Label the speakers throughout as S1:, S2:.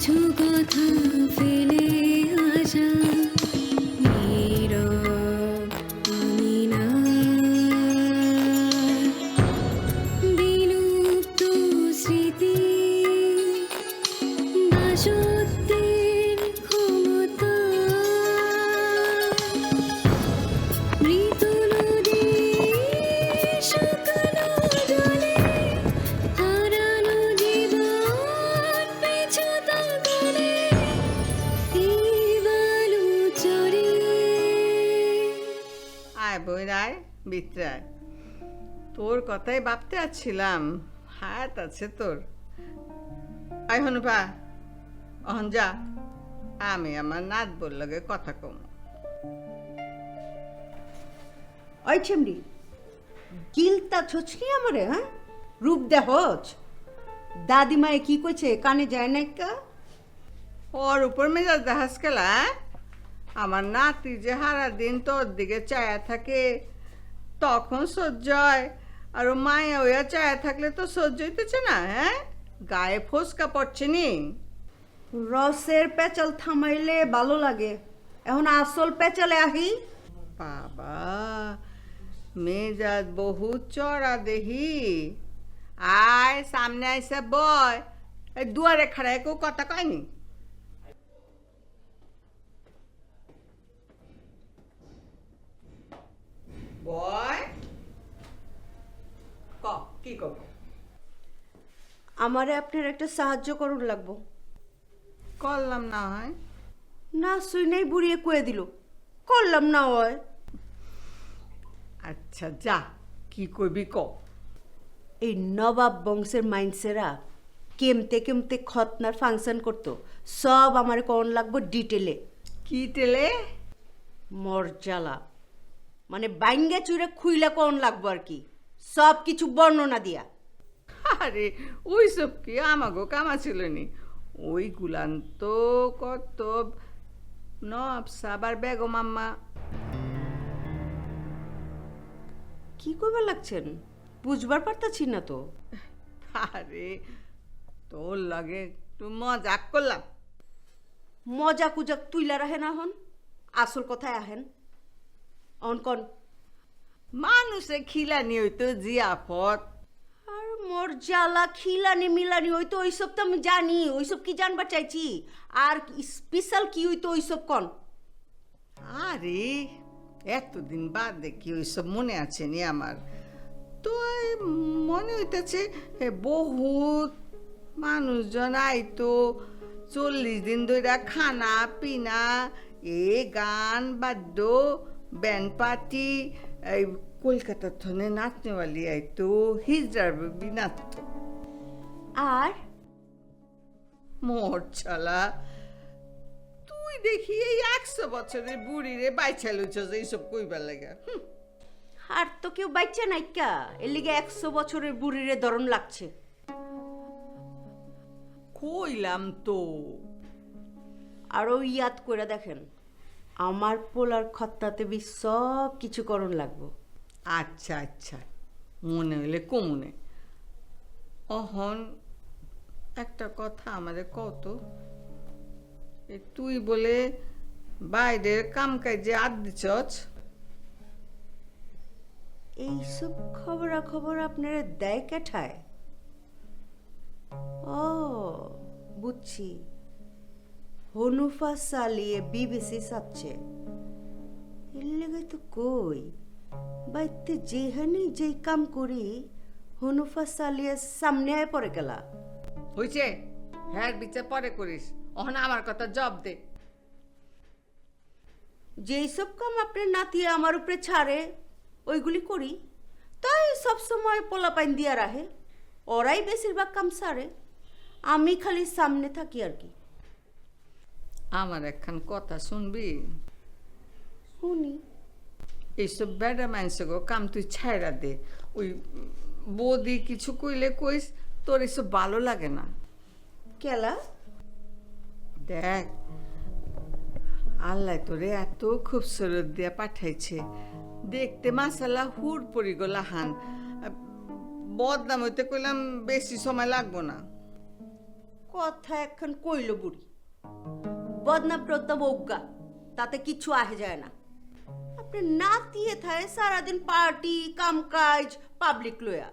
S1: কিছু কথা ফেলে আসা নীরব আমি না বিলুপ্ত স্মৃতি দাসত্বের ক্ষমতা মৃত নদী শুকনো জলে হারানো জীবন পিছু তাকালে এই বালু চরে
S2: আয় বই রায় বিত্রায় তোর কথাই ভাবতে আছিলাম হাত আছে তোর আয় হনুপা অহন যা আমি আমার নাত বললগে কথা কম
S3: ওই ছেমড়ি গিলতা ছচনি আমারে হ্যাঁ রূপ দেহজ দাদিমায়ে কি কইছে কানে যায় না কা
S2: ওর উপর মেজাজ দেখাস খেলা আমার নাতি যে হারা দিন তোর দিকে চায়া থাকে তখন সহ্য হয় আর ও মায়া ওয়া চায়া থাকলে তো সহ্য হইতেছে না হ্যাঁ গায়ে ফোসকা পড়ছে নি
S3: রসের পেঁচাল থামাইলে ভালো লাগে এখন আসল পেঁচালে আহি
S2: বাবা মেজাজ বহু চড়া দেহি আয় সামনে আইসা বয় এই দুয়ারে খাড়ায় কেউ কথা কয়নি বয় ক কি কব
S3: আমারে আপনার একটা সাহায্য করুন লাগবো
S2: করলাম না হয়
S3: না শুই নাই বুড়িয়ে কয়ে দিল করলাম না হয়
S2: আচ্ছা যা কি করবি ক
S3: এই নবাব বংশের মাইন্সেরা কেমতে কেমতে খতনার ফাংশন করতো সব আমার কোন লাগবো ডিটেলে
S2: কি টেলে
S3: মরজালা মানে বাইঙ্গা চুরে খুইলা কোন লাগবো আর কি সব কিছু বর্ণনা দিয়া
S2: আরে ওই সব কি আমাগো কামা ছিল নি ওই গুলান তো কত নব সাবার বেগম আম্মা
S3: কি করবার লাগছেন বুঝবার পারতাছি না তো
S2: আরে তোর লাগে একটু মজাক করলাম
S3: মজা কুজাক তুইলা রাহেন আহন আসল কথায় আহেন অনকন
S2: মানুষে খিলানি হইতো জিয়াফত
S3: আর মরজালা খিলানি মিলানি হইতো ওইসব তো আমি জানি ওইসব কি জানবার চাইছি আর স্পেশাল কি হইতো ওইসব কন
S2: আরে এতদিন বাদ দেখি ওইসব মনে আছে নি আমার তো এই মনে হইতেছে বহুত মানুষজন আইতো 40 দিন ধরে খানা পিনা এ গান বাদ্য ব্যান্ড পার্টি এই কলকাতার থনে নাচনেওয়ালি আইতো হিজড়ার বেবি নাচতো
S3: আর
S2: মোর ছালা তুই দেখি এই 100 বছরের বুড়ি রে বাইছা লুচস এইসব কইবার লাগে
S3: আর তো কেউ বাচ্চা নাইকা এর লিগে 100 বছরের বুড়িরে দরন লাগছে
S2: কইলাম তো
S3: আরও ইয়াদ করে দেখেন আমার পোলার খত্তাতে বি সব কিছু করণ লাগবো
S2: আচ্ছা আচ্ছা মনে হইলে কমনে অহন একটা কথা আমাদের কত তুই বলে বাইরের কাম কাজে আদ দিছস
S3: এইসব খবরাখবর আপনারা দেয় কেঠায় ও বুঝছি হনুফা সালিয়ে বিবিসি সাচ্ছে এর লেগে তো কই বাইতে যেখানে যেই কাম করি হনুফা সালিয়ে সামনে আয় পড়ে গেলা
S2: হইছে হ্যাঁ বিচার পরে করিস অহন আমার কথা জব দে
S3: যেই সব কাম আপনার নাতিয়ে আমার উপরে ছাড়ে ওইগুলি করি তাই সব সময় পোলাপাইন দিয়া রাহে ওরাই বেশিরভাগ কাম সারে আমি খালি সামনে থাকি আর কি
S2: আমার একখান কথা শুনবি
S3: শুনি
S2: এইসব বেড়া মানুষ গো কাম তুই ছাইরা দে ওই বৌদি কিছু কইলে কইস তোর এসব ভালো লাগে না
S3: কেলা
S2: দেখ আল্লাহ তোরে এত খুবসুরত দিয়া পাঠাইছে দেখতে মাসাল্লাহ হুর পরি গোলা হান বদনাম হইতে কইলাম বেশি সময় লাগবো না
S3: কথা এখন কইল বুড়ি, বদনাম প্রতাপ অজ্ঞা, তাতে কিছু আহে যায় না। আপনি নাতিয়ে থায় সারাদিন পার্টি কামকাজ পাবলিক লয়া,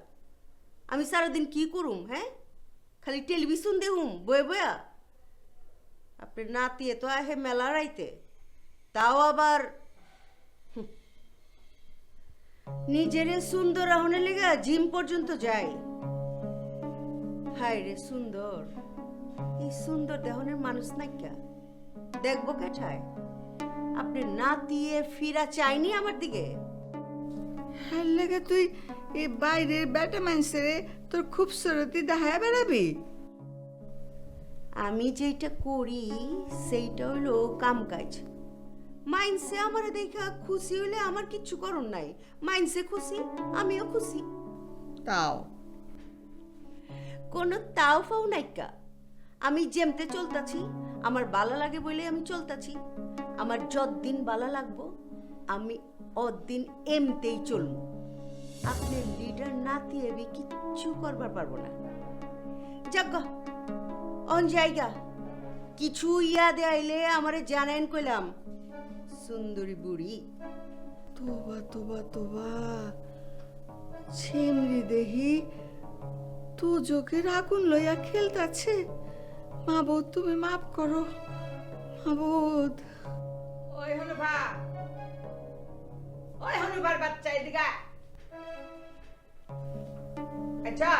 S3: আমি সারাদিন কি করুম? হ্যাঁ, খালি টেলিভিশন দেখুম বয়ে বয়া? আপনি নাতিয়ে তো আহে মেলা রাইতে, তাও আবার নিজেরে সুন্দর রাহনে লেগা জিম পর্যন্ত যায়। হায় রে সুন্দর, এই সুন্দর দেহনের মানুষ নাইকা দেখবো কেঠায়? আপনি নাতিয়ে ফিরা চাইনি আমার দিকে?
S2: হ্যাঁ লেগে তুই এই বাইরের বেটা মানুষের তোর খুবসুরতি দেখায় বেড়াবি?
S3: আমি যেটা করি সেইটা হইলো কাম কাজ। মাইন্সে আমার দেখা খুশি হইলে আমার কিচ্ছু করণ নাই, মাইন্সে খুশি আমিও খুশি।
S2: তাও
S3: কোনো তাও ফাও নাইকা, আমি যেমতে চলতাছি, আমার ভালো লাগে বলে আমি চলতাছি। আমার যতদিন ভালো লাগবো আমি অদিন এমতেই চলবো। আপনি লিডার নাতি এবি কিচ্ছু করবার পারবো না। যাক অন জায়গা, কিছু ইয়াদে আইলে আমারে জানেন কইলাম। সুন্দরী বুড়ি,
S2: তোবা তোবা তোবা, ছেমরি দেহি তু চোখের আগুন লইয়া খেলতাছে। মাবুদ তুমি মাফ করো মাবুদ। ওই হনুভা, ওই হনুভার বাচ্চা এদিকে আচ্ছা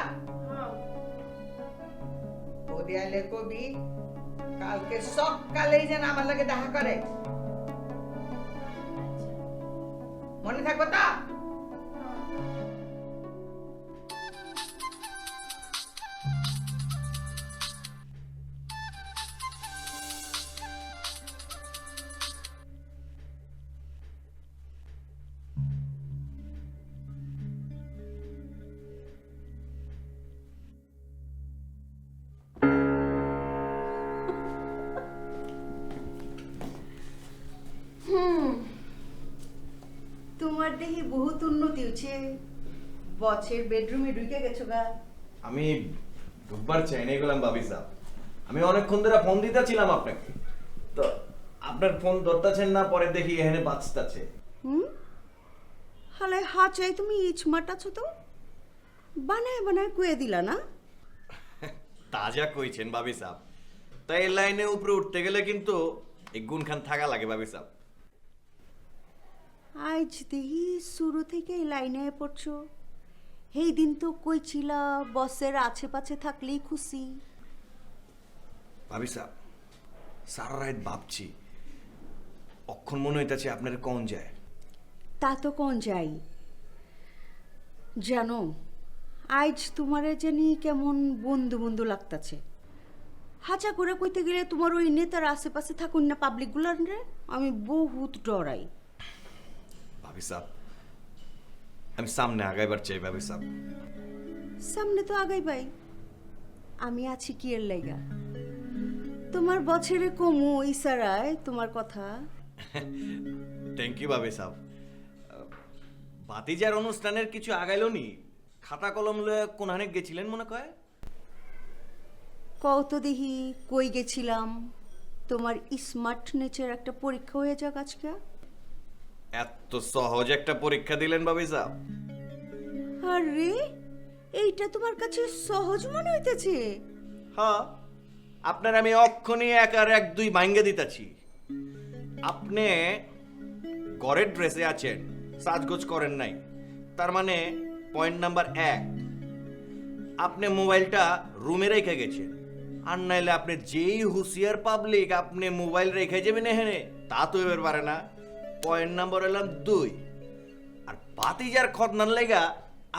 S2: ও দিয়ালে কবি কালকে সকালেই যেন আমার লাগে দেখা করে, মনে থাকবো তা?
S3: তোমার দেখি বহুত উন্নতি হচ্ছে, বছের বেডরুমে ঢুকে গেছো গা।
S4: আমি ঢুকবার চাই না গেলাম ভাবি সাহেব, আমি অনেকক্ষণ ধরে ফোন দিতেছিলাম আপনাকে, তো আপনার ফোন ধরতেছেন না, পরে দেখি এখানে বাঁচতেছে।
S3: হালে হা চাই তুমি ইচমাট আছো তো, বানায় বানায় কুয়ে দিলা না?
S4: তাজা কইছেন ভাবি সাহেব, তাই এই লাইনে উপরে উঠতে গেলে কিন্তু এক গুণখান থাকা লাগে ভাবি সাহেব।
S3: আজ দেখি শুরু থেকে এই লাইনে পড়ছো, এই দিন তো কইছিলা বসের আছে পাছে থাকলেই খুশি।
S4: ভাবি সাহেব, সারা রাত ভাবছি, অক্ষণ মনে হইতাছে আপনার কোন যায়।
S3: তা তো কোন যাই জানো, আজ তোমারে জানি কেমন বন্ধু বন্ধু লাগতাছে। হাজা করে কইতে গেলে তোমার ওই নেতার আশেপাশে থাকুন না পাবলিক গুলার রে, আমি বহুত ডরাই।
S4: ভাবি সাহেব, আমি সামনে আগাইবার চাই ভাবি সাহেব।
S3: সামনে তো আগাই ভাই, আমি আছি কি এর লাইগা? তোমার বছরে কমু ইসারায় তোমার কথা।
S4: থ্যাংক ইউ ভাবি সাহেব। ভাতিজার অনুষ্ঠানের কিছু আগাইলো নি? খাতা কলম লয়ে কোনখানে গেছিলেন মনে কয়?
S3: কও তো দেখি কই গেছিলাম? তোমার স্মার্ট নেচার একটা পরীক্ষা হয়ে যাক আজকে।
S4: এত সহজ একটা পরীক্ষা দিলেন ভাবি সাহেব?
S3: আরে এইটা তোমার কাছে সহজ মনে হইতেছে?
S4: হ্যাঁ, আপনার আমি অক্ষণই এক আর এক দুই ভাঙ্গে দিতেছি। আপনি ঘরের ড্রেসে আছেন, সাজগোজ করেন নাই, তার মানে পয়েন্ট নাম্বার 1, আপনি মোবাইলটা রুমে রেখে গেছেন। আর নাইলে আপনি যেই হুঁশিয়ার পাবলিক আপনি মোবাইল রেখে যাবেন এখানে, তা তো এবার পারে না। পয়েন্ট নাম্বার এলাম 2, আর বাতিজার খতনার লেগা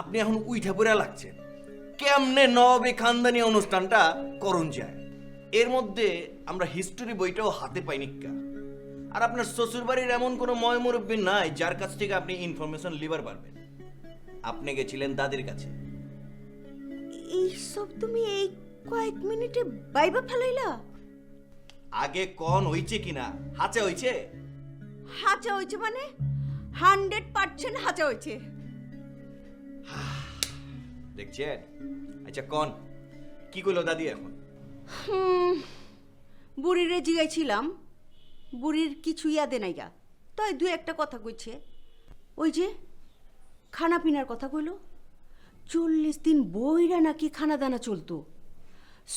S4: আপনি এখন উইঠা পড়া লাগছেন। কেমনে নবে খানদানি অনুষ্ঠানটা করুন যায়, এর মধ্যে আমরা হিস্টোরি বইটাও হাতে পাই নিকা। আর আপনার শ্বশুর বাড়ির এমন কোনো ময় মুরব্বী নাই যার কাছ থেকে আপনি ইনফরমেশন লিবার পারবেন। আপনি গেছিলেন দাদির কাছে।
S3: এইসব তুমি এই কয়েক মিনিটে বাইবা ফেলাইলা?
S4: আগে কোন হইছে কিনা? হাঁচা হইছে?
S3: হাঁচা হয়েছে মানে 100% হাঁচা হয়েছে।
S4: দেখছেন? আচ্ছা কোন কি কইলো দাদি এখন?
S3: বুড়িরে জিগাইছিলাম, বুড়ির কিছু ইয়াদে নাই গা, তাই দু একটা কথা কইছে। ওই যে খানা পিনার কথা কইল, 40 দিন বইরা নাকি খানা দানা চলতো।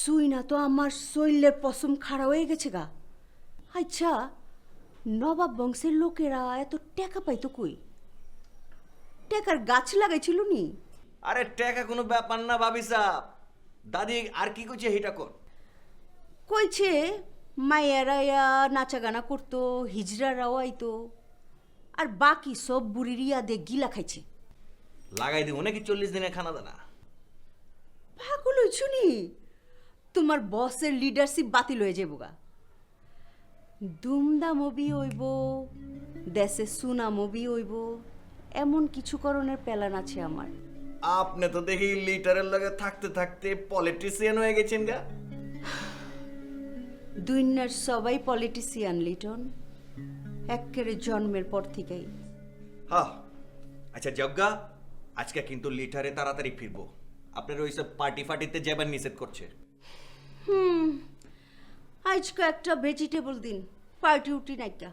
S3: সুই না তো আমার শৈলের পশম খাড়া হয়ে গেছে গা। আচ্ছা, নবাব বংশের লোকেরা এত টাকা পাইতো কই? টাকার গাছ লাগাইছিল নি?
S4: আরে টাকা কোনো ব্যাপার না ভাবি সাহেব। দাদি আর কি কইছে এটা কর।
S3: কইছে মায়েরা নাচা গানা করতো, হিজড়ারাও আইতো, আর বাকি সব বুড়ির ইয়াদে গিলা খাইছে।
S4: লাগাই দিব নাকি 40 দিনের খানা দানা?
S3: পাগল হইছ নি? তোমার বসের লিডারশিপ বাতিল হয়ে যাবো গা। দুমদাম বি হইব, দেশে সুনামও বি হইব, এমন কিছু করণের প্ল্যান আছে আমার।
S4: আপনি তো দেখি লিটারের লগে থাকতে থাকতে পলিটিশিয়ান হয়ে গেছেন গা।
S3: দুনিয়ার সবাই পলিটিশিয়ান লিটন, এক্কেরে জন্মের পর থেকেই।
S4: হ্যাঁ, আচ্ছা যজ্ঞা, আজকে কিন্তু লিটারে তাড়াতাড়ি ফিরবো। আপনার ওইসব পার্টি ফার্টিতে যাবার নিষেধ করছে।
S3: আজকে একটা ভেজিটেবল দিন, পার্টি উটি নাইকা।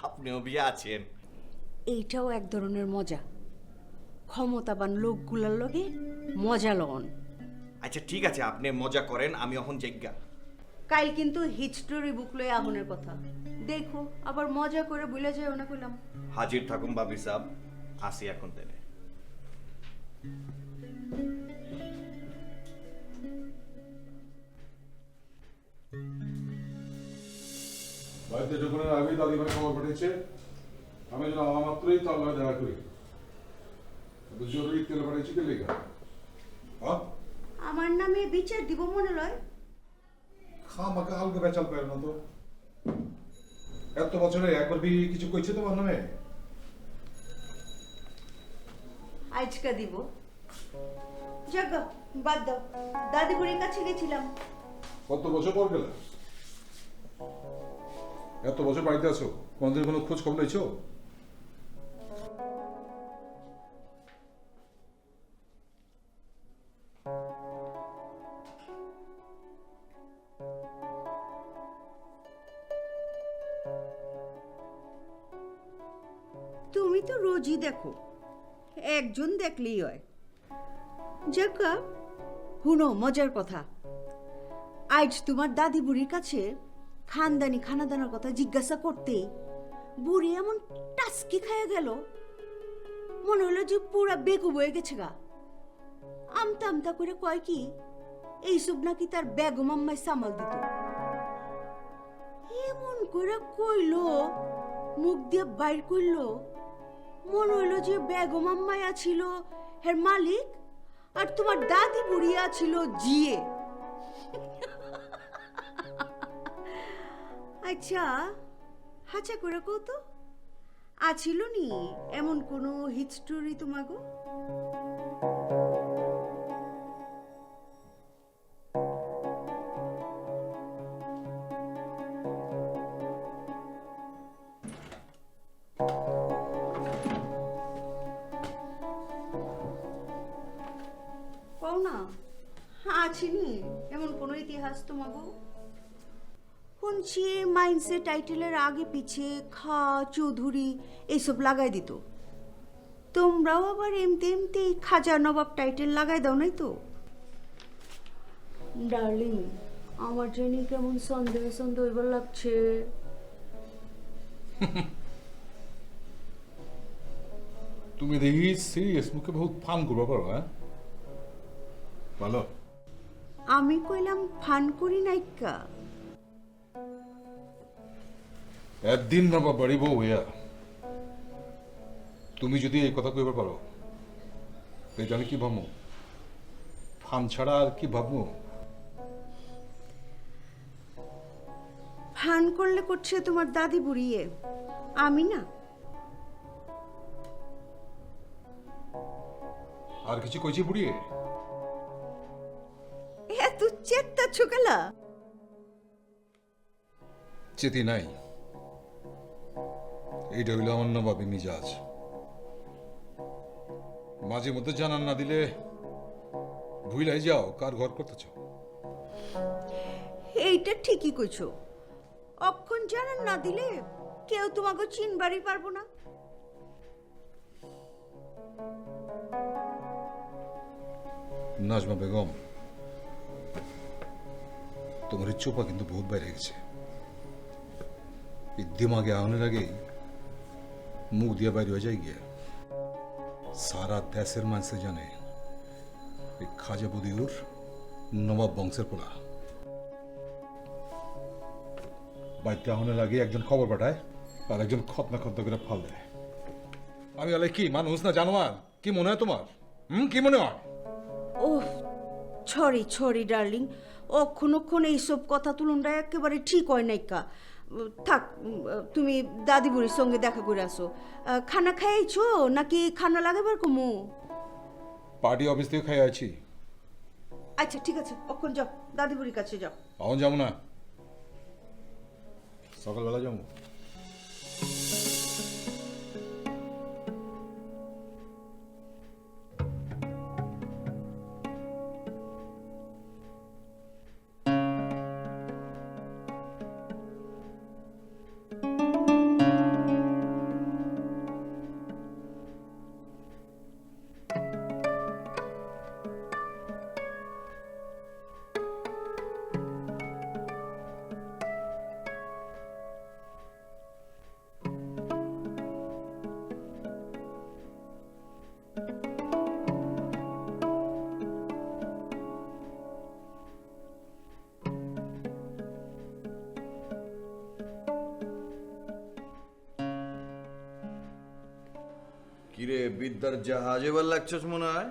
S4: আপনিও বিয়ে আছেন।
S3: এইটাও এক ধরনের মজা, ক্ষমতাবান লোকগুলার লগে মজা লন।
S4: আচ্ছা ঠিক আছে, আপনি মজা করেন, আমি এখন যজ্ঞা।
S3: কাল কিন্তু হিস্টোরি বুক লয়ে আগুনের কথা, দেখো আবার মজা করে ভুলে যাও না কইলাম।
S4: হাজির থাকুন বাবি সাহেব, আসি এখন তেনে।
S5: বাড়িতে ঢুকুনের আগেই দাদিভাই খবর পাঠিয়েছে, আমি যেন আমার মাত্রই তার লগে দেখা করি। জরুরি তেল পাঠিয়েছি কে লেখা? হ্যাঁ,
S3: আমার নামে বিচার দিব মনে লয়?
S5: খামাকে আলগা বেচাল পারে না তো। এত বছরে একবার বি কিছু কইছে তোমার নামে?
S3: আজকা দিব। জাগা বাদ দাও, দাদি বুড়ির কাছে গেছিলাম।
S5: কত বছর পর গেলে? এত বছর বাড়িতে আছো, কোনদিন কোনো খোঁজ খবর নিয়েছো?
S3: তুমি তো রোজই দেখো, একজন দেখলেই হয়। জাগা হুনো মজার কথা, আজ তোমার দাদি বুড়ির কাছে খানদানি খানাদানার কথা জিজ্ঞাসা করতে বুড়ি এমন টাস্কি খাইয়া গেল, মনে হলো যে পুরা বেগু বয়ে গেছে গা। আমতা আমতা করে কয় কি এইসব নাকি তার বেগম আম্মায় সামাল দিত। এমন করে কইলো, মুখ দিয়ে বাইর করলো, মনে হইলো যে বেগম আম্মায়া ছিল হের মালিক, আর তোমার দাদি বুড়িয়া ছিল জিয়ে। আচ্ছা হাচা করে কও তো, আছিল নি এমন কোনো হিস্টোরি তোমাগো? কও না, আছিনি এমন কোনো ইতিহাস তোমাগো? শুনছি মাইন্সে টাইটেলের আগে পিছে খা চৌধুরী এইসব লাগাই দিত। তোমরাও আবার এমতে এমতে খাজা নবাব টাইটেল লাগাই দাও নাই তো? ডার্লিং, আমার জানি কেমন সন্দেহ সন্দেহ এবার লাগছে।
S5: তুমি দেখি সিরিয়াস মুখে বহুত ফান করবা পারো। হ্যাঁ ভালো।
S3: আমি কইলাম ফান করি নাইকা।
S5: একদিন নবা বাড়ি বউ হইয়া তুমি যদি এই কথা কইবার পারো, তাই আমি কি ভাবো? ফান ছাড়া আর কি ভাববো?
S3: ফান করলে করছে তোমার দাদি বুড়িয়ে, আমি না।
S5: আর কিছু কইছি বুড়িয়ে?
S3: এত চেত্তা ছোকালা
S5: চেতি নাই, এইটা হইল আমার নবাবী মিজাজ। মাঝে মধ্যে জানান না দিলে ভুলাই যাও কার ঘর করতেছ।
S3: এইটা ঠিকই কইছো, অক্ষণ জানান না দিলে কেউ তোমাকে চিনবারই পারবো না।
S5: নাজমা বেগম, তোমার এই চোপা কিন্তু বহুত বাইরে গেছে। এই দিমাগে আউনের আগেই মুখ দিয়ে বাইরে হয়ে যায় গিয়া। সারা দেশের মানুষে জানে এই খাজা বদিউর নবাব বংশের পোলা। বাড়িতে আউনের আগে একজন খবর পাঠায় আর একজন খতনা খতনা করে ফাল দেয়। আমি বলে কি মানুষ না জানোয়ার? কি মনে হয় তোমার? কি মনে হয়?
S3: ওহ, সরি সরি ডার্লিং, অক্ষণ এইসব কথা তুলনটা একেবারে ঠিক হয় নাই কা। থাক, তুমি দাদি বুড়ির সঙ্গে দেখা করে আসো। খানা খাইছো নাকি খানা লাগাবার কমু?
S5: পার্টি অফিস থেকে খাই আছি।
S3: আচ্ছা ঠিক আছে, অক্ষণ যাও, দাদি বুড়ির কাছে যাও।
S5: এখন যাবো না, সকালবেলা যাবো।
S4: কিরে বিদ্যার জাহাজ এবার লাগছস মনে হয়?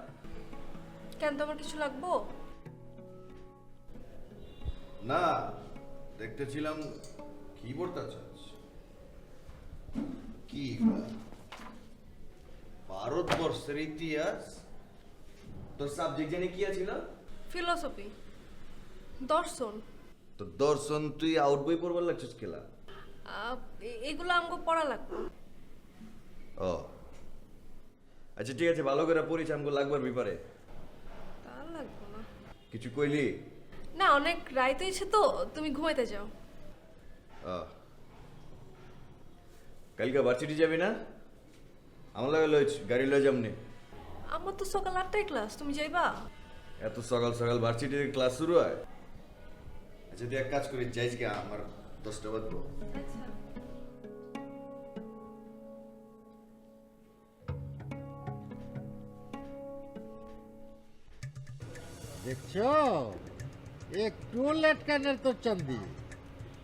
S1: কেন, তোমার কিছু লাগবো?
S4: না, দেখতেছিলাম কি পড়তে চাস। কি ভারতবর্ষের ইতিহাস? তোর সাবজেক্ট জানি কি আছিল?
S1: ফিলোসফি, দর্শন।
S4: তো দর্শন তুই আউট বই পড়বার লাগছিস খেলা?
S1: এগুলো আমাকে পড়া লাগবে।
S4: ও আচ্ছা ঠিক আছে, ভালো করে পড়িস, আমাকে লাগবার ব্যাপারে।
S1: তা লাগবে না।
S4: কিছু কইলি?
S1: না, অনেক রাইত হয়েছে তো, তুমি ঘুমাইতে যাও।
S4: কালকে ভার্সিটি যাবি না? আমার লাগে লইছ, গাড়ি লয়ে যামনি।
S1: আমার তো সকাল 8টায় ক্লাস, তুমি যাইবা?
S4: এত সকাল সকাল ভার্সিটির ক্লাস শুরু হয়? আচ্ছা তুই এক কাজ করিস, যাইস কি আমার 10টা বাজবো।
S1: আচ্ছা।
S6: দেখছো, একটু লেট কানের তোর চান্দি।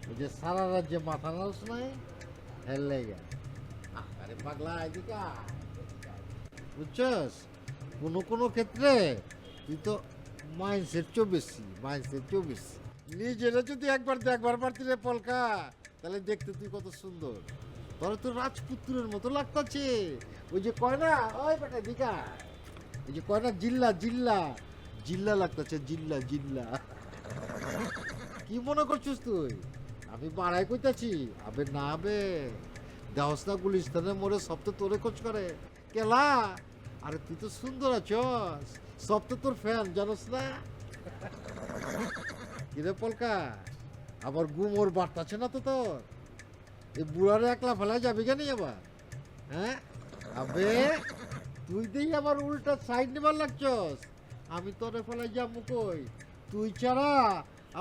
S6: ওই যে সারা রাজ্যে মাথা নাড়ছ নাই, হেললে গে। আরে পাগলা, এদিকে আয়। বুঝছস, কোনো ক্ষেত্রে তুই তো মাইন্ডসেট বেশি, নিজেরা যদি একবার দেখবার পারতি রে পলকা, তাহলে দেখতে তুই কত সুন্দর। তোর তো রাজপুত্রের মতো লাগতাছে। ওই যে কয় না, ওই বেটা দিকা, ওই যে কয় না জিল্লা জিল্লা জিল্লা লাগতেছে, জিল্লা জিল্লা। কি মনে করছিস তুই আমি বাড়াই কইতাছি? আবে না বে, দেহস্তা গুলিস্তানের মোড়ে সব তো তোরে খোঁজ করে কেলা। আরে তুই তো সুন্দর আছস, সব তো তোর ফ্যান, জানোস না? কিরে পলকা, আবার গুমোর বাড়তাছে না তো তোর? এই বুড়ারে একলা ফেলা যাবি কেন আবার? হ্যাঁ আবে, তুই দেই আবার উল্টা সাইড নেবার লাগছস। আমি তোরে ফেলা যাবো কই? তুই ছাড়া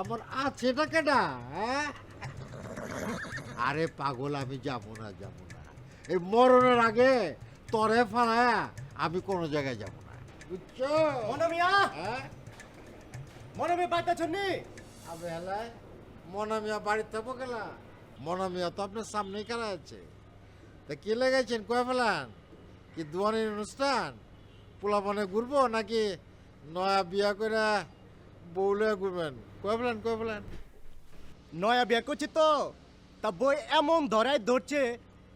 S6: আমার আছেটা কেডা? হ্যাঁ? আরে পাগল, আমি যাবো না। এই মরণের আগে তোরে ফেলা আমি কোনো জায়গায় যাবো না, বুঝছো?
S7: মনামিয়া,
S6: হ্যাঁ?
S7: মনামিয়া বাইতা ছন্নি।
S6: আবে হেলায়, মনামিয়া বাড়িতে থাকবো গেলা? মনামিয়া তো আপনার সামনেই খেলা আছে। তা কি লেগেছেন, কয়ে ফেলান? কি দুয়ানির অনুষ্ঠান? পোলাপানে ঘুরবো নাকি নয়া বিয়া করে বউলে ঘুরবেন? কয়ে ফেলান।
S7: নয়া বিয়া করছি তো, তা বই এমন ধরায় ধরছে,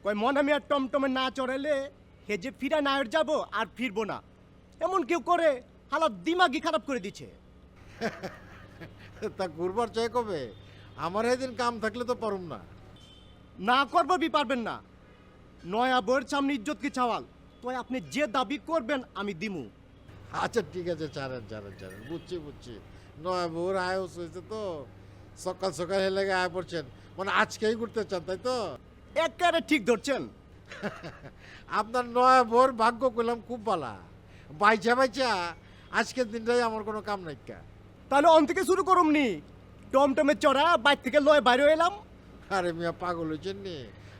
S7: কয় মনামিয়া টমটমে না চড়াইলে হে যে ফিরা না যাব আর ফিরবো না। এমন কেউ করে, হালাত দিমাগই খারাপ করে দিচ্ছে।
S6: তা ঘুরবার চাই কবে? আমার এদিন কাম থাকলে তো পারুম না।
S7: না করবো বি পারবেন না। নয়া বইয়ের সামনে ইজ্জত কি চাওয়াল, তো আপনি যে দাবি করবেন আমি দিমু।
S6: আচ্ছা ঠিক আছে, ছাড়েন ছাড়েন ছাড়েন, বুঝছি বুঝছি। নয় বউর আয়স হয়েছে তো, সকাল সকাল হেলে আয় পড়ছেন, মানে আজকেই ঘুরতে চান তাই তো?
S7: একেবারে ঠিক ধরছেন।
S6: আপনার নয় বউর ভাগ্য করলাম খুব ভালো, বাইচা বাইচা আজকের দিনটাই আমার কোনো কাম নাই কা।
S7: তাহলে অন থেকে শুরু করুম নি, টমটমে চড়া বাইর থেকে লয় বাইরে এলাম।
S6: আরে মিয়া পাগল হয়েছেন নি,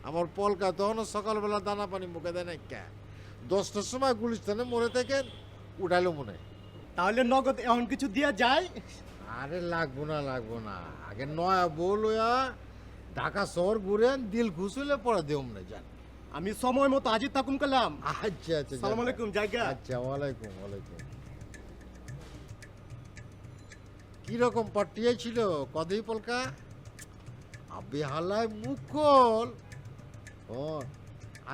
S6: আমার পলকা তখনও সকালবেলা দানা পানি মুখে দেয় না কা। 10টার সময় গুলিস্তানে মরে থাকেন, উঠাইলো মনে হয়।
S7: তাহলে নগদ এমন কিছু দিয়া যায়?
S6: আরে লাগবো না লাগবো না, আগে নয়া বউ লইয়া ঢাকা শহর ঘুরেন, দিল খুশ হইলে পরে দেউম না যান।
S7: আমি সময় মতো হাজির থাকুন কালাম।
S6: আচ্ছা আচ্ছা,
S7: সালাম আলাইকুম, জায়গা।
S6: আচ্ছা, ওয়ালাইকুম ওয়ালাইকুম। কিরকম পাঠিয়েছিল কদেই পলকা? আবে হালায় মুখল। ও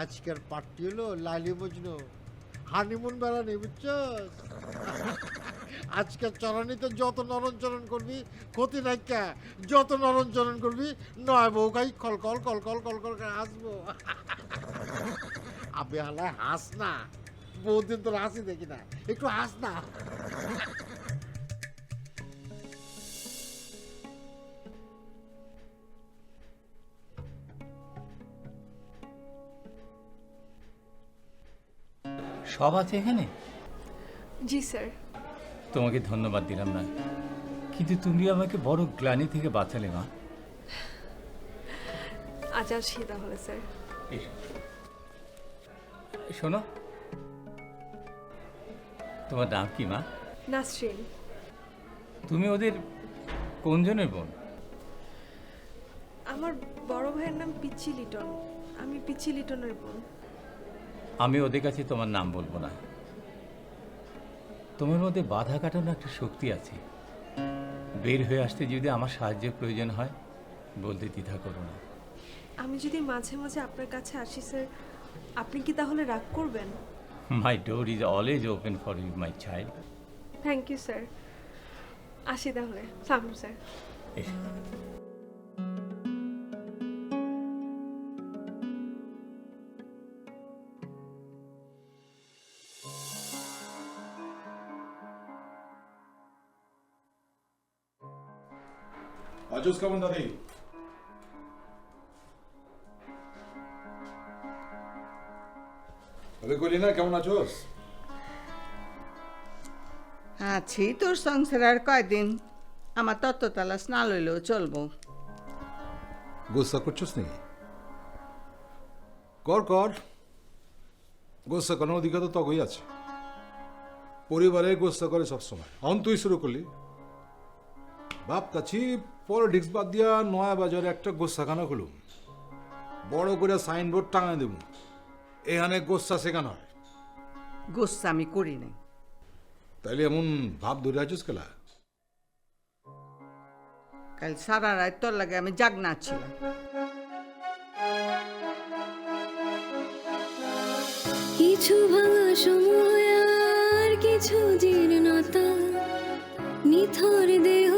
S6: আজকের পার্টি হলো লালি মজনু, হানিমুন বেড়া নেই বুঝছস? আজকের চরণিতে যত নরণ চরণ করবি ক্ষতি নাই কা, যত নরণ চরণ করবি নয় বউ গাই কলকল কলকল কলকল করে হাসবো। আবে হালায় হাস না, বহুদিন তোর হাসি দেখি না, একটু হাস না।
S8: সব আছে এখানে?
S1: জি স্যার।
S8: তোমাকে ধন্যবাদ দিলাম না, কিন্তু তুমি আমাকে বড় গ্লানি থেকে বাঁচালে মা।
S1: আজ আসি তাহলে স্যার।
S8: এসো। শোনো, তোমার নাম কি মা?
S1: নাসরিন।
S8: তুমি ওদের কোনজনের বোন?
S1: আমার বড় ভাইয়ের নাম পিচ্চি লিটন, আমি পিচ্চি লিটনের বোন।
S8: আমি ওদের কাছে তোমার নাম বলবো না। তোমার মধ্যে বাধা কাটানোর একটা শক্তি আছে, বের হয়ে আসতে যদি আমার সাহায্যের প্রয়োজন হয় বলতে দ্বিধা করো না।
S1: আমি যদি মাঝে মাঝে আপনার কাছে আসি স্যার, আপনি কি তাহলে রাগ করবেন?
S8: My door is always open for you my child.
S1: Thank you sir. আসি তাহলে। সালাম স্যার।
S8: এসো।
S5: আজুস কেমন দাদি? আরে কইলি না কেমন আছোস?
S2: আছি তোর সংসার আর কয়দিন, আমার তত্ত্ব তালাশ না লইলেও চলবো।
S5: গোসা করছিস নাকি? কর কর, গোসা করার অধিকার তো তগই আছে, পরিবারে গোসা করে সবসময়। অন তুই শুরু করলি, ভাবতাছি পলিটিক্স বাদ দিয়া নয়া বাজারে একটা গোসাখানা খুলুম, বড় করে সাইনবোর্ড টাঙায় দেব, এখানে গোসা শেখানো হয়।
S2: গোস্বা আমি করি নাই।
S5: তাইলে এমন ভাব ধরে আছিস কেলা?
S2: কাল সারা রাত তোর লাগে আমি জাগনা ছিলাম।
S9: কিছু ভাঙা সময় আর কিছু জীর্ণতা, নিথর দেহ